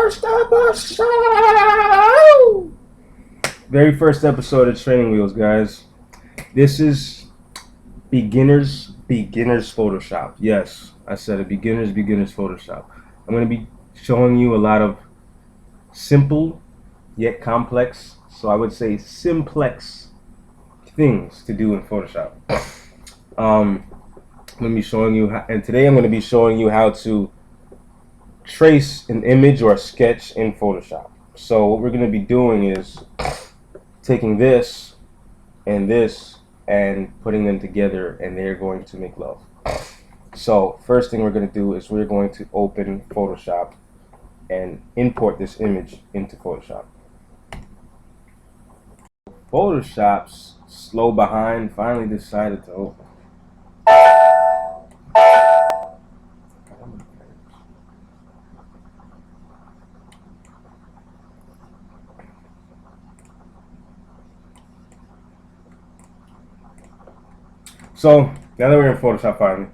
first episode. Very first episode of Training Wheels, guys. This is beginners Photoshop. Yes, I said it. Beginners Photoshop. I'm going to be showing you a lot of simple yet complex, so I would say simplex things to do in Photoshop. I'm going to be showing you how, and today I'm going to be showing you how to trace an image or a sketch in Photoshop. So what we're going to be doing is taking this and putting them together, and they're going to make love. So first thing we're going to do is we're going to open Photoshop and import this image into Photoshop. Photoshop's slow behind finally decided to open. So now that we're in Photoshop finally,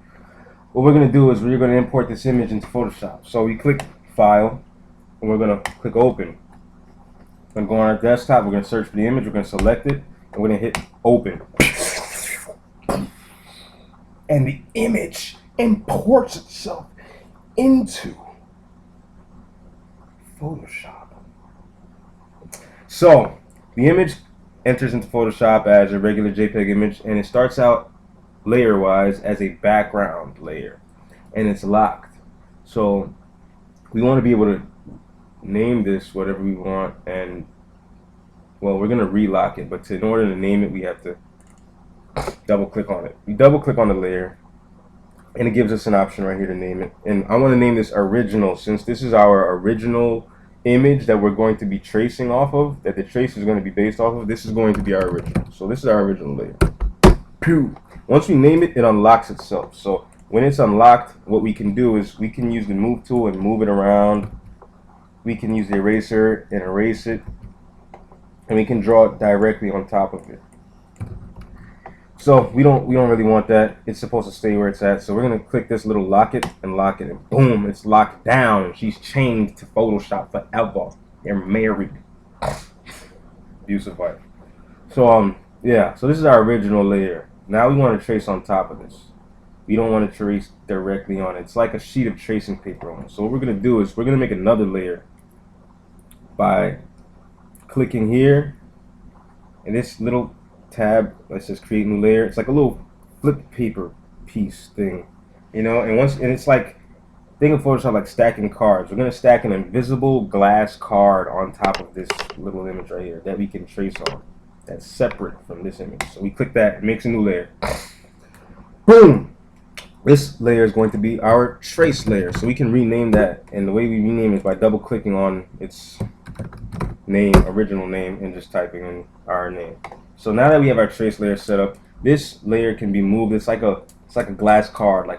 what we're going to do is we're going to import this image into Photoshop. So we click File, and we're going to click Open. We're going to go on our desktop, we're going to search for the image, we're going to select it, and we're going to hit Open. And the image imports itself into Photoshop. So the image enters into Photoshop as a regular JPEG image, and it starts out layer wise as a background layer, and it's locked. So we want to be able to name this whatever we want, and well, we're going to relock it, but in order to name it we have to double click on it. We double click on the layer and it gives us an option right here to name it, and I want to name this original, since this is our original image that we're going to be tracing off of, that the trace is going to be based off of. This is going to be our original, so this is our original layer. Pew. Once we name it, it unlocks itself. So when it's unlocked, what we can do is we can use the move tool and move it around. We can use the eraser and erase it, and we can draw it directly on top of it. So we don't really want that. It's supposed to stay where it's at. So we're gonna click this little lock it, and boom, it's locked down. She's chained to Photoshop forever. They're married. Abusive wife. So yeah, so this is our original layer. Now we want to trace on top of this. We don't want to trace directly on it. It's like a sheet of tracing paper on it. So what we're going to do is we're going to make another layer by clicking here, and this little tab that says create new layer. It's like a little flip paper piece thing, you know, and it's like, think of Photoshop like stacking cards. We're going to stack an invisible glass card on top of this little image right here that we can trace on. That's separate from this image. So we click that, it makes a new layer. Boom! This layer is going to be our trace layer. So we can rename that. And the way we rename it is by double clicking on its name, original name, and just typing in our name. So now that we have our trace layer set up, this layer can be moved. It's like a glass card,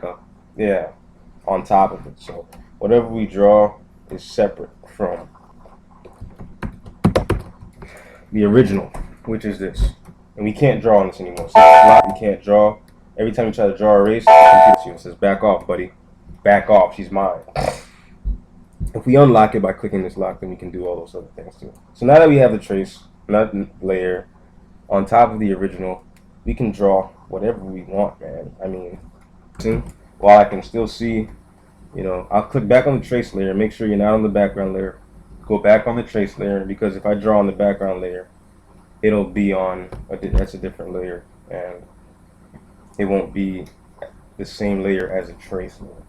on top of it. So whatever we draw is separate from the original, which is this, and we can't draw on this anymore. So we can't draw. Every time you try to draw erase, the computer says, "Back off, buddy. Back off. She's mine." If we unlock it by clicking this lock, then we can do all those other things too. So now that we have the trace, not layer, on top of the original, we can draw whatever we want, man. I mean, while I can still see, you know, I'll click back on the trace layer. Make sure you're not on the background layer. Go back on the trace layer, because if I draw on the background layer, it'll be on that's a different layer, and it won't be the same layer as a trace layer.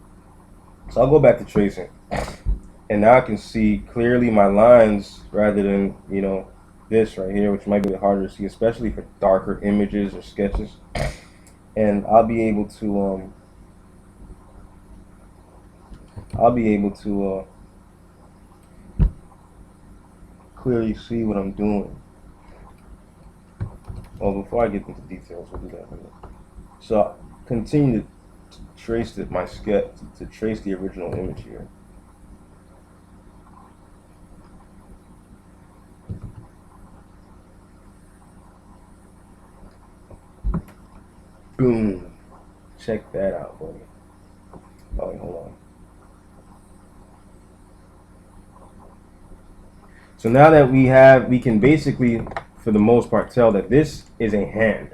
So I'll go back to tracing, and now I can see clearly my lines rather than, you know, this right here, which might be harder to see, especially for darker images or sketches. And I'll be able to clearly see what I'm doing. Well, before I get into details, we'll do that later. So I'll continue to trace my sketch, to trace the original image here. Boom. Check that out, buddy. Oh, wait, hold on. So now that we can basically, for the most part, tell that this is a hand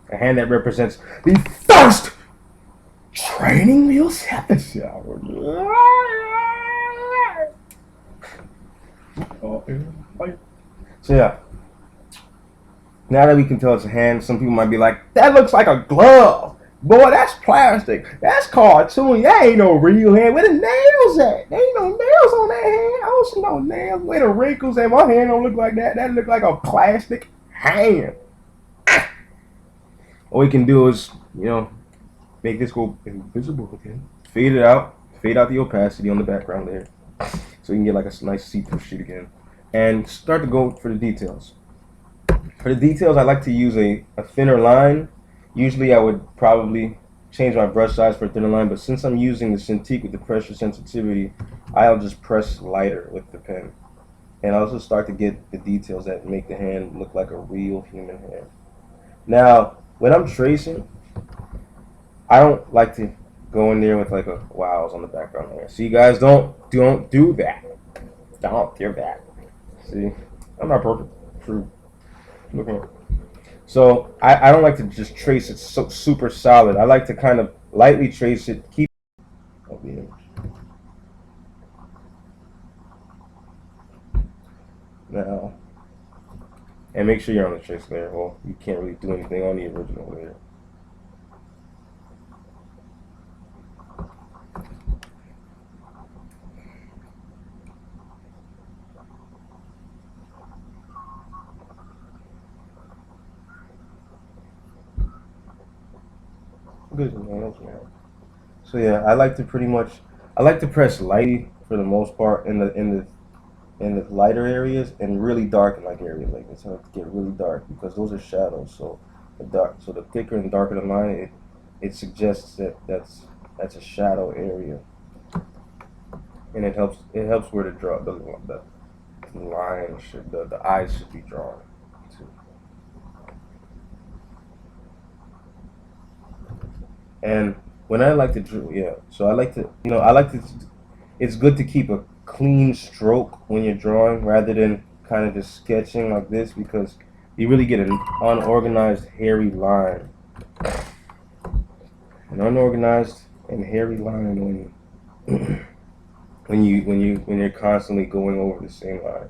that represents the first training wheels episode. So yeah, now that we can tell it's a hand, some people might be like, that looks like a glove. Boy, that's plastic. That's cartoon. That ain't no real hand. Where the nails at? There ain't no nails on that hand. I don't see no nails. Where the wrinkles at? My hand don't look like that. That look like a plastic hand. All we can do is, make this go invisible again. Fade it out. Fade out the opacity on the background layer. So you can get like a nice see-through sheet again. And start to go for the details. For the details, I like to use a thinner line. Usually I would probably change my brush size for a thinner line, but since I'm using the Cintiq with the pressure sensitivity, I'll just press lighter with the pen. And I'll also start to get the details that make the hand look like a real human hand. Now, when I'm tracing, I don't like to go in there with like a Wheals on the background layer. See, guys, don't do that. Don't do that. See, I'm not perfect. True. Looking. So I don't like to just trace it so super solid. I like to kind of lightly trace it. Keep of the image. Now, and make sure you're on the trace layer. Well, you can't really do anything on the original layer. Good man. So yeah, I like to press lightly for the most part in the lighter areas and really darken like areas like this. I have to get really dark because those are shadows. So the thicker and darker the line, it suggests that that's a shadow area, and it helps where to draw the line the eyes should be drawn to. And when I like to draw, yeah, so I like to. It's good to keep a clean stroke when you're drawing rather than kind of just sketching like this because you really get an unorganized, hairy line. An unorganized and hairy line when you're constantly going over the same line.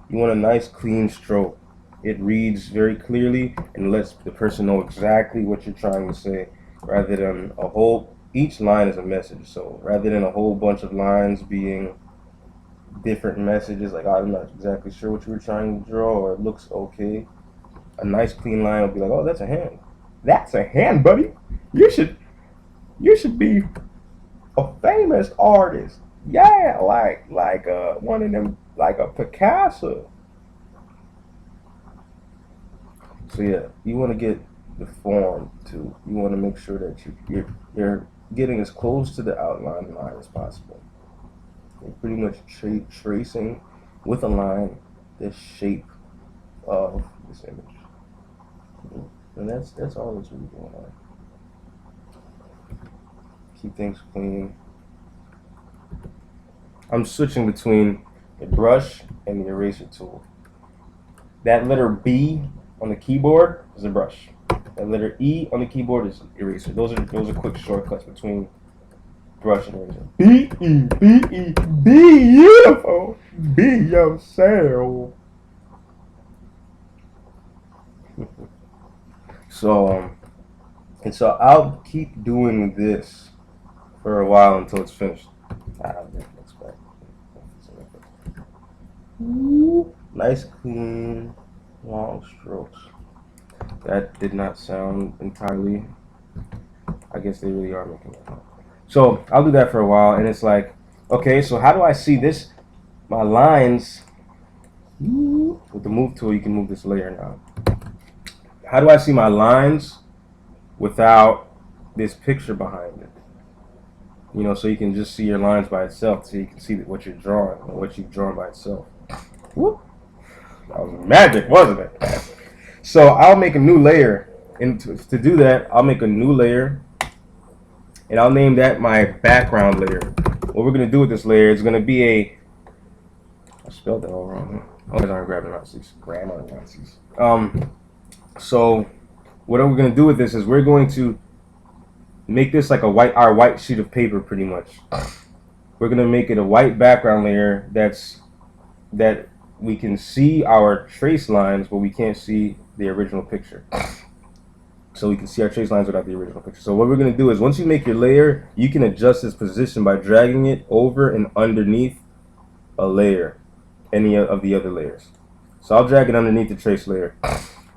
You want a nice clean stroke. It reads very clearly and lets the person know exactly what you're trying to say rather than each line is a message. So rather than a whole bunch of lines being different messages, like I'm not exactly sure what you were trying to draw or it looks okay, a nice clean line will be like, oh, that's a hand. That's a hand, buddy. You should be a famous artist. Yeah, like one of them, like a Picasso. So yeah, you want to get the form too. You want to make sure that you're getting as close to the outline line as possible. You're pretty much tracing with a line the shape of this image, and that's all that's really going on. Keep things clean. I'm switching between the brush and the eraser tool. That letter B on the keyboard is a brush. That letter E on the keyboard is eraser. Those are quick shortcuts between brush and eraser. B-E, beautiful. Be yourself. So so I'll keep doing this for a while until it's finished. Nice, clean, long strokes. That did not sound entirely. I guess they really are making it. So I'll do that for a while, and it's like, okay, so how do I see this? My lines. With the move tool, you can move this layer now. How do I see my lines without this picture behind it? So you can just see your lines by itself, so you can see what you're drawing or what you've drawn by itself. Whoop. That was magic, wasn't it? So I'll make a new layer, and to do that, I'll make a new layer, and I'll name that my background layer. What we're gonna do with this layer is gonna be I spelled that all wrong. Oh, guys aren't grammar Nazis. Grammar Nazis. So what are we gonna do with this is we're going to make this like our white sheet of paper pretty much. We're gonna make it a white background layer that we can see our trace lines, but we can't see the original picture. So we can see our trace lines without the original picture. So what we're gonna do is once you make your layer, you can adjust its position by dragging it over and underneath a layer, any of the other layers. So I'll drag it underneath the trace layer.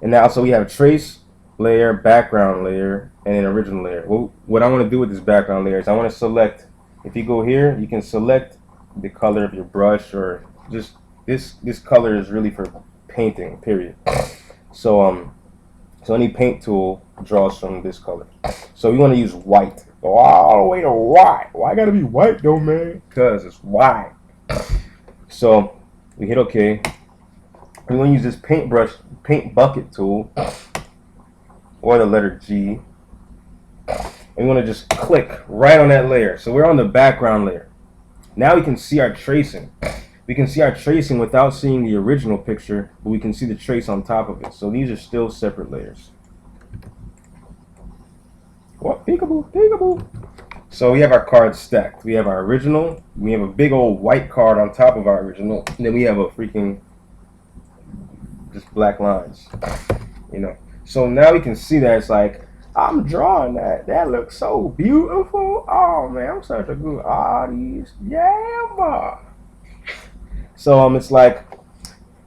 And now, so we have trace layer, background layer, and an original layer. Well, what I want to do with this background layer is I want to select, if you go here, you can select the color of your brush, or just this color is really for painting, period. So so any paint tool draws from this color. So we want to use white. Go all the way to white. Why gotta be white though, man? Because it's white. So we hit OK. We want to use this paint bucket tool, or the letter G. And we want to just click right on that layer. So we're on the background layer. Now we can see our tracing. We can see our tracing without seeing the original picture, but we can see the trace on top of it. So these are still separate layers. What? Peekaboo, peekaboo. So we have our cards stacked. We have our original. We have a big old white card on top of our original. And then we have a freaking just black lines, you know. So now we can see that it's like, I'm drawing that. That looks so beautiful. Oh man, I'm such a good artist. Yeah, boy. So it's like,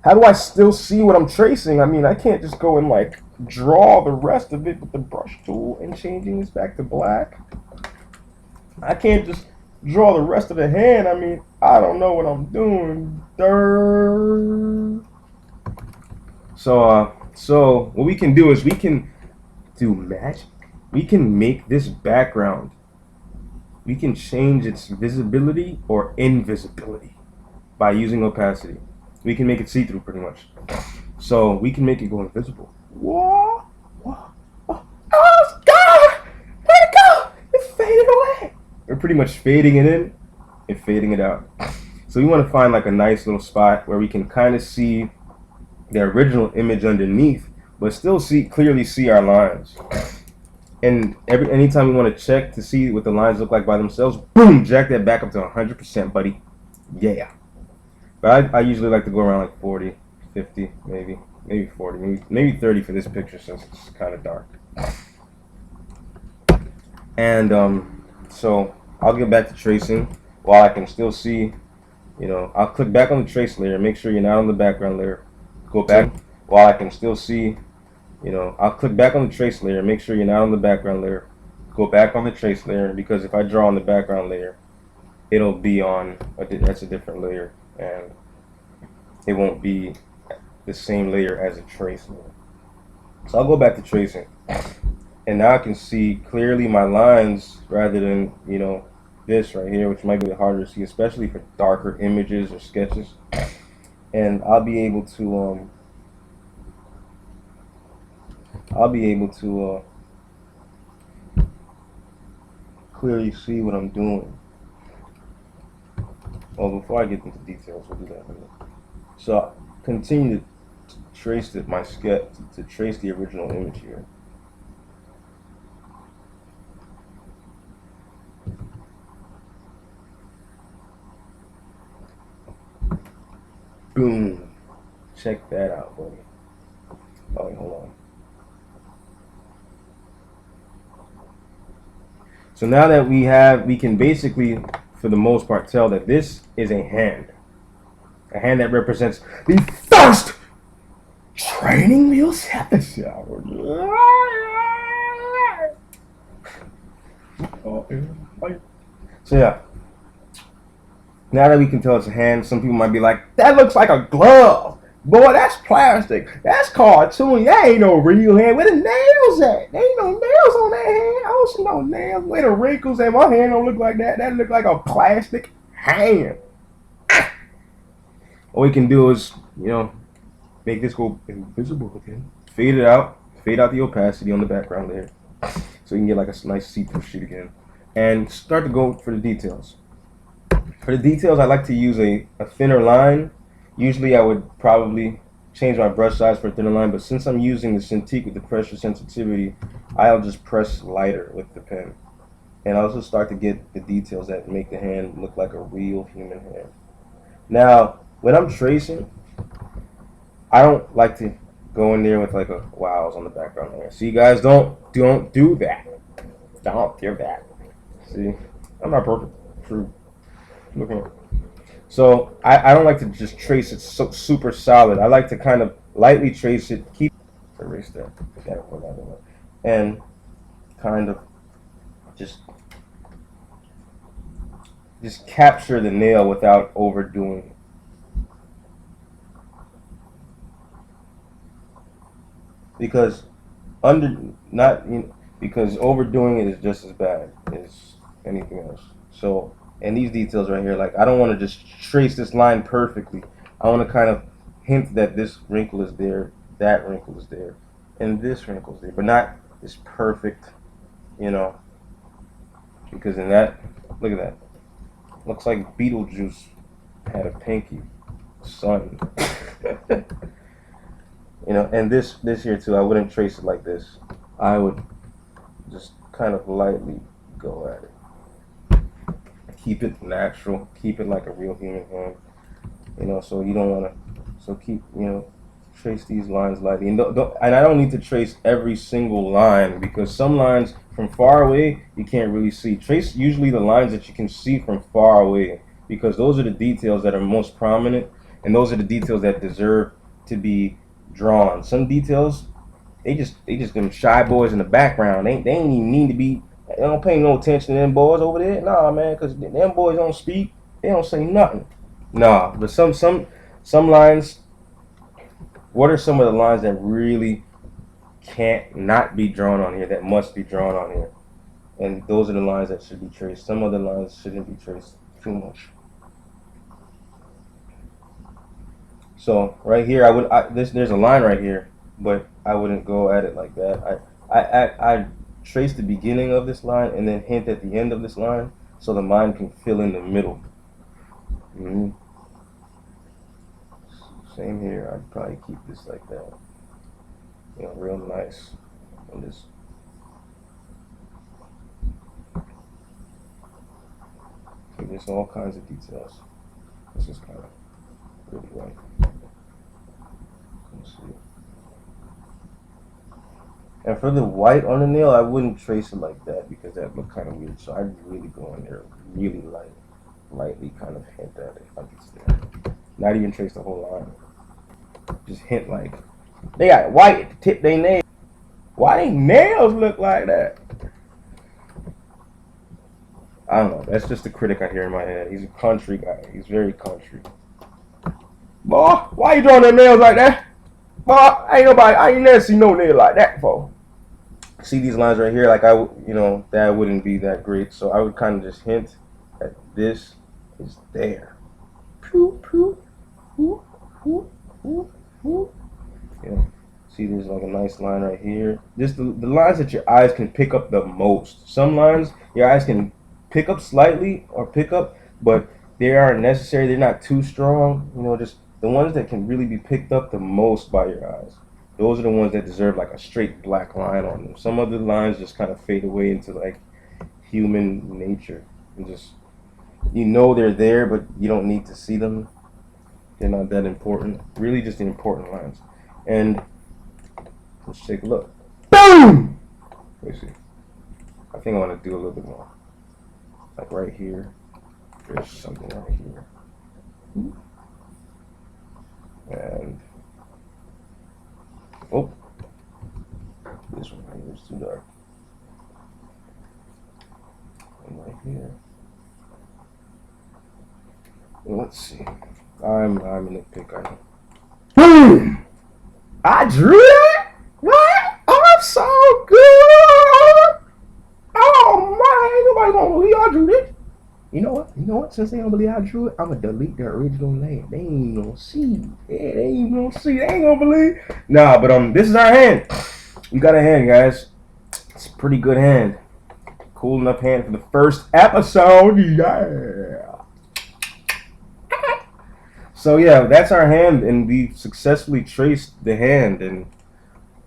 how do I still see what I'm tracing? I mean, I can't just go and like draw the rest of it with the brush tool and changing this back to black. I can't just draw the rest of the hand. I mean, I don't know what I'm doing. So what we can do is we can do magic. We can make this background. We can change its visibility or invisibility by using opacity. We can make it see-through pretty much. So we can make it go invisible. Whoa, whoa, whoa. Oh God! Where'd it go? It faded away. We're pretty much fading it in and fading it out. So we want to find like a nice little spot where we can kind of see the original image underneath, but still clearly see our lines. And anytime we want to check to see what the lines look like by themselves, boom, jack that back up to 100%, buddy. Yeah. But I usually like to go around like 40, 50, maybe 40, maybe 30 for this picture since it's kind of dark. And so I'll get back to tracing while I can still see, you know, I'll click back on the trace layer, make sure you're not on the background layer. Go back while I can still see, you know, I'll click back on the trace layer, make sure you're not on the background layer. Go back on the trace layer, because if I draw on the background layer, it'll be on, that's a different layer, and it won't be the same layer as a trace layer. So I'll go back to tracing, and now I can see clearly my lines rather than, you know, this right here, which might be harder to see, especially for darker images or sketches. And I'll be able to clearly see what I'm doing. Well, before I get into details, we'll do that in a minute. So I'll continue to trace my sketch, to trace the original image here. Boom. Check that out, buddy. Oh, wait, hold on. So now that we can basically, for the most part, tell that this is a hand that represents the first training wheels episode. So yeah, now that we can tell it's a hand, some people might be like, that looks like a glove. Boy, that's plastic. That's cartoon. That ain't no real hand. Where the nails at? There ain't no nails on that hand. I don't see no nails. Where the wrinkles at? My hand don't look like that. That look like a plastic hand. All we can do is, you know, make this go invisible again. Fade it out. Fade out the opacity on the background layer, so you can get like a nice see-through sheet again. And start to go for the details. For the details, I like to use a thinner line Usually I would probably change my brush size for a thinner line, but since I'm using the Cintiq with the pressure sensitivity, I'll just press lighter with the pen. And I'll just start to get the details that make the hand look like a real human hand. Now, when I'm tracing, I don't like to go in there with like a Wheals on the background there. See, guys, don't do that. Don't do that. See, I'm not perfect. True. Looking at it. So I don't like to just trace it so super solid. I like to kind of lightly trace it, keep erase that, and kind of just just capture the nail without overdoing it. Because under not you know, because overdoing it is just as bad as anything else. So and these details right here, like I don't want to just trace this line perfectly. I want to kind of hint that this wrinkle is there, that wrinkle is there, and this wrinkle is there, but not this perfect, you know. Because in that, look at that, looks like Beetlejuice had a pinky, sun. You know, and this here too, I wouldn't trace it like this. I would just kind of lightly go at it. Keep it natural. Keep it like a real human hand. You know, so you don't want to. So keep, trace these lines lightly. And I don't need to trace every single line because some lines from far away you can't really see. Trace usually the lines that you can see from far away because those are the details that are most prominent and those are the details that deserve to be drawn. Some details they just them shy boys in the background. They ain't even need to be. They don't pay no attention to them boys over there. Nah, man, because them boys don't speak. They don't say nothing. Nah, but some lines. What are some of the lines that really can't not be drawn on here? That must be drawn on here, and those are the lines that should be traced. Some other lines shouldn't be traced too much. So right here, there's a line right here, but I wouldn't go at it like that. I trace the beginning of this line and then hint at the end of this line, so the mind can fill in the middle. Mm-hmm. Same here. I'd probably keep this like that, real nice, and just give this all kinds of details. This is kind of really white. Let's see. And for the white on the nail, I wouldn't trace it like that because that looked kind of weird. So I'd really go in there really lightly kind of hint at it like it's there. Not even trace the whole line. Just hint like, they got white at the tip they nails. Why they nails look like that? I don't know. That's just the critic I hear in my head. He's a country guy. He's very country. Boy, why you drawing them nails like that? Boy, I ain't never seen no nail like that before. See these lines right here, like that wouldn't be that great. So I would kind of just hint that this is there. Yeah. See, there's like a nice line right here. Just the lines that your eyes can pick up the most. Some lines your eyes can pick up slightly or pick up, but they aren't necessary. They're not too strong. Just the ones that can really be picked up the most by your eyes. Those are the ones that deserve like a straight black line on them. Some other lines just kind of fade away into like human nature. And just, they're there, but you don't need to see them. They're not that important. Really just the important lines. And let's take a look. Boom! Let me see. I think I want to do a little bit more. Like right here. There's something right here. And this one right here is too dark. And right here. And let's see. I'm in a pick, I know. Boom! I drew it? What? I'm so good! Oh man, ain't nobody gonna believe I drew this. You know what? Since they don't believe I drew it, I'm gonna delete the original layer. They ain't gonna see. Yeah, they ain't gonna see. They ain't gonna believe. Nah, but this is our hand. We got a hand, guys. It's a pretty good hand. Cool enough hand for the first episode. Yeah. So yeah, that's our hand, and we successfully traced the hand, and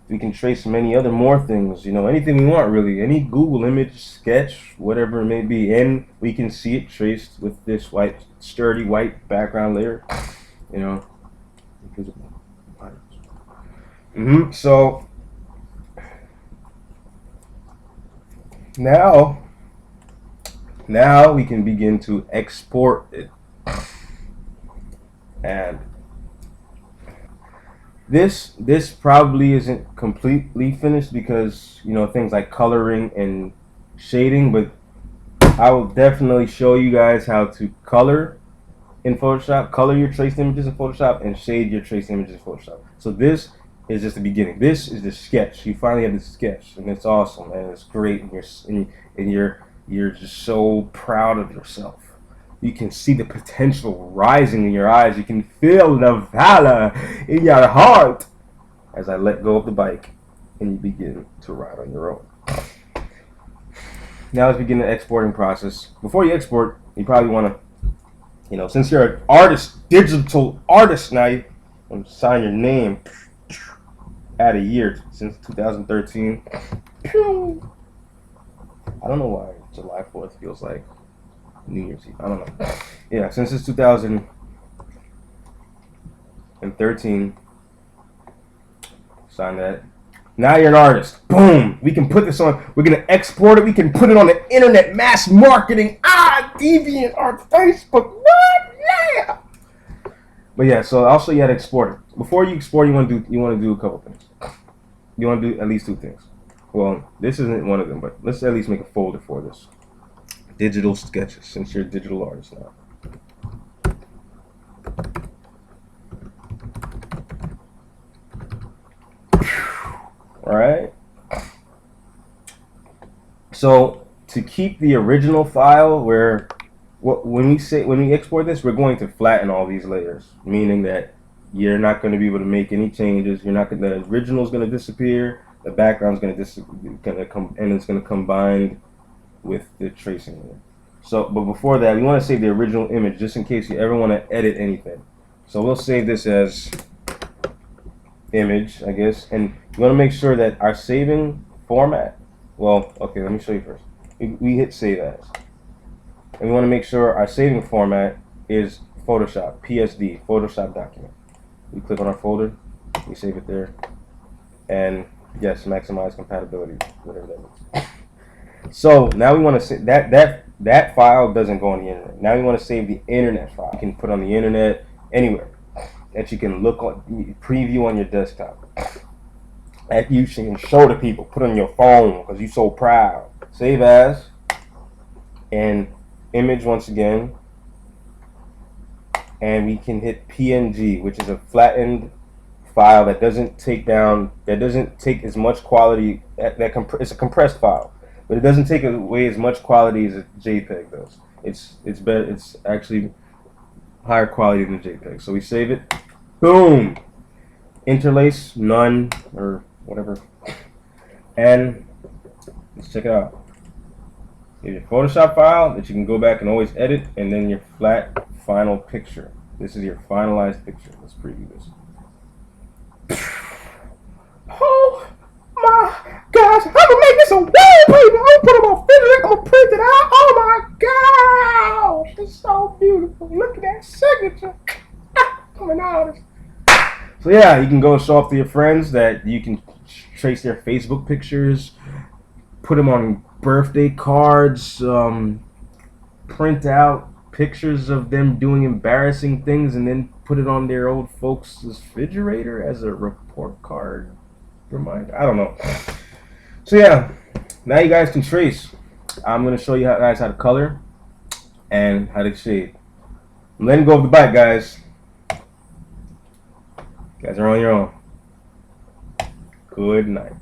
we can trace many other more things. Anything we want really, any Google image, sketch, whatever it may be, and we can see it traced with this sturdy white background layer. You know, So now, now we can begin to export it, and this probably isn't completely finished because things like coloring and shading, but I will definitely show you guys how to color in Photoshop, color your traced images in Photoshop, and shade your traced images in Photoshop. So this is just the beginning. This is the sketch. You finally have the sketch, and it's awesome, and it's great, and you're just so proud of yourself. You can see the potential rising in your eyes. You can feel the valor in your heart as I let go of the bike and you begin to ride on your own. Now let's begin the exporting process. Before you export, you probably want to, since you're an artist, digital artist now, you want to sign your name. Add a year since 2013. I don't know why July 4th feels like New Year's Eve. I don't know. Yeah, since it's 2013, sign that. Now you're an artist. Boom. We can put this on. We're going to export it. We can put it on the internet. Mass marketing. DeviantArt, Facebook. What? Yeah. But yeah, so I'll show you how to export it. Before you export, you want to do a couple things. You want to do at least two things. Well, this isn't one of them, but let's at least make a folder for this. Digital sketches, since you're a digital artist now. Alright. So to keep the original file when we export this, we're going to flatten all these layers, meaning that you're not going to be able to make any changes. The original is going to disappear, the background's going to come, and it's going to combine with the tracing layer. So, but before that, we want to save the original image just in case you ever want to edit anything. So we'll save this as image, I guess, and you want to make sure that our saving format, well, okay, let me show you first. We hit save as, and we want to make sure our saving format is Photoshop, PSD, Photoshop document. We click on our folder, we save it there, and yes, maximize compatibility, whatever that means. So now we want to say that file doesn't go on the internet. Now we want to save the internet file. You can put on the internet anywhere that you can look on, preview on your desktop, that you can show to people, put on your phone because you're so proud. Save as, and image once again, and we can hit PNG, which is a flattened file that doesn't take as much quality. It's a compressed file, but it doesn't take away as much quality as a JPEG does. It's better. It's actually higher quality than JPEG. So we save it. Boom. Interlace none or whatever, and let's check it out. You have your Photoshop file that you can go back and always edit, and then your flat final picture. This is your finalized picture. Let's preview this. Oh my gosh, I'm gonna make this a wallpaper. I'm gonna put it on film. I'm gonna print it out. Oh my gosh, it's so beautiful. Look at that signature. I'm an artist. So yeah, you can go show off to your friends that you can trace their Facebook pictures, put them on birthday cards, print out pictures of them doing embarrassing things, and then put it on their old folks' refrigerator as a report card reminder. I don't know. So yeah, now you guys can trace. I'm going to show you guys how to color and how to shade. I'm letting go of the bike, guys. You guys are on your own. Good night.